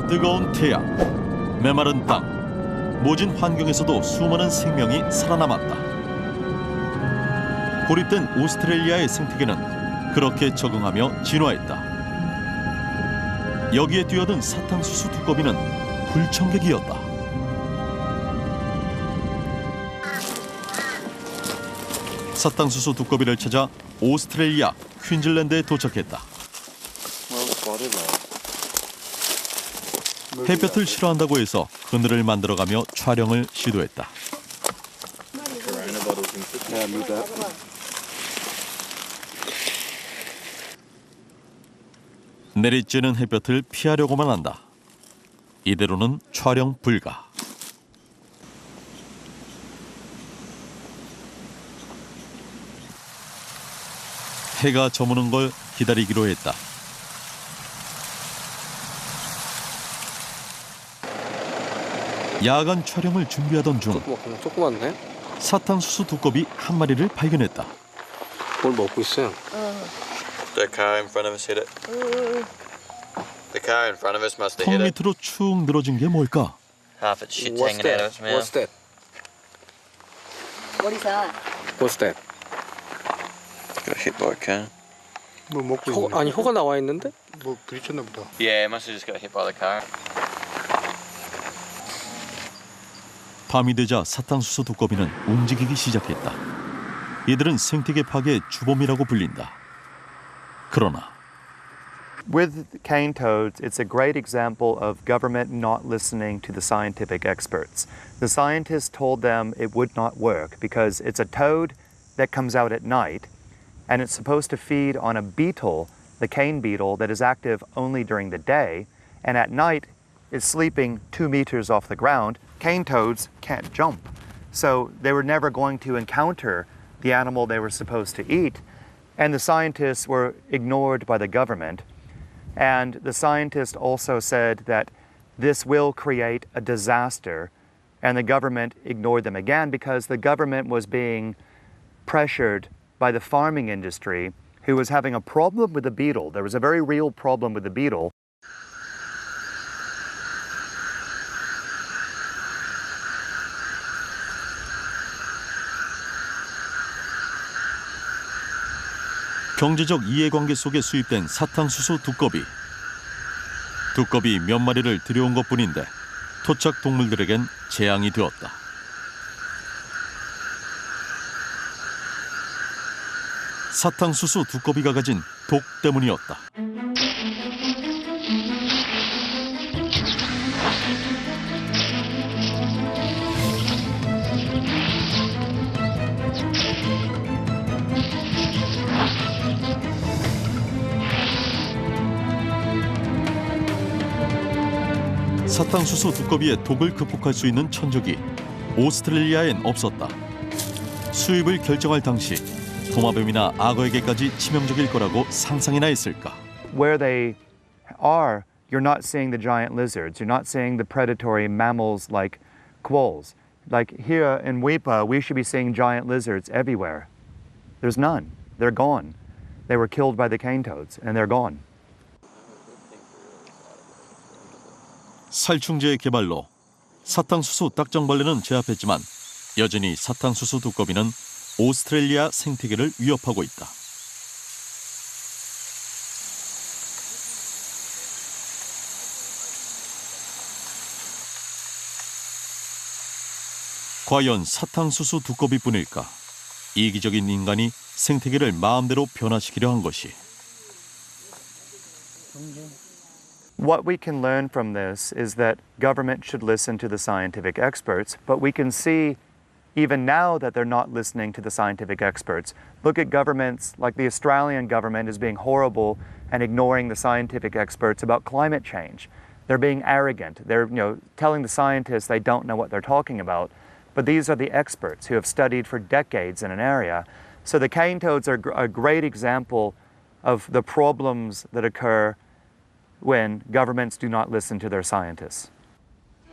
뜨거운 태양, 메마른 땅, 모진 환경에서도 수많은 생명이 살아남았다. 고립된 오스트레일리아의 생태계는 그렇게 적응하며 진화했다. 여기에 뛰어든 사탕수수 두꺼비는 불청객이었다. 사탕수수 두꺼비를 찾아 오스트레일리아 퀸즐랜드에 도착했다. 햇볕을 싫어한다고 해서 그늘을 만들어가며 촬영을 시도했다. 내리쬐는 햇볕을 피하려고만 한다. 이대로는 촬영 불가. 해가 저무는 걸 기다리기로 했다. 야간 촬영을 준비하던 중 조그맣네. 사탕수수 두꺼비 한 마리를 발견했다. 뭘 먹고 있어요? The car in front of us hit it. The car in front of us must have 턱 hit it. 밑으로 축 늘어진 게 뭘까? Half its shit's What's hanging out that? of its mouth. What's that? What is that? What's that? Got hit by a car. 뭐 먹고 있는 아니 혀가 나와 있는데? 뭐 부딪혔나 보다. Yeah, it must have just got hit by the car. 밤이 되자 사탕수수 두꺼비는 움직이기 시작했다. 이들은 생태계 파괴의 주범이라고 불린다. 그러나 With cane toads, it's a great example of government not listening to the scientific experts. The scientists told them it would not work because it's a toad that comes out at night and it's supposed to feed on a beetle, the cane beetle, that is active only during the day, and at night is sleeping 2 meters off the ground. Cane toads can't jump, so they were never going to encounter the animal they were supposed to eat, and the scientists were ignored by the government. And the scientists also said that this will create a disaster, and the government ignored them again because the government was being pressured by the farming industry, who was having a problem with the beetle. There was a very real problem with the beetle. 경제적 이해관계 속에 수입된 사탕수수 두꺼비. 두꺼비 몇 마리를 들여온 것뿐인데 토착 동물들에겐 재앙이 되었다. 사탕수수 두꺼비가 가진 독 때문이었다. 사탕수수 두꺼비의 독을 극복할 수 있는 천적이 오스트레일리아엔 없었다. 수입을 결정할 당시 도마뱀이나 악어에게까지 치명적일 거라고 상상이나 했을까? Where they are, you're not seeing the giant lizards. You're not seeing the predatory mammals like quolls. Like here in Weipa, we should be seeing giant lizards everywhere. There's none. They're gone. They were killed by the cane toads, and they're gone. 살충제의 개발로 사탕수수 딱정벌레는 제압했지만 여전히 사탕수수 두꺼비는 오스트레일리아 생태계를 위협하고 있다. 과연 사탕수수 두꺼비뿐일까? 이기적인 인간이 생태계를 마음대로 변화시키려 한 것이. What we can learn from this is that government should listen to the scientific experts, but we can see even now that they're not listening to the scientific experts. Look at governments like the Australian government is being horrible and ignoring the scientific experts about climate change. They're being arrogant. They're telling the scientists they don't know what they're talking about. But these are the experts who have studied for decades in an area. So the cane toads are a great example of the problems that occur when governments do not listen to their scientists.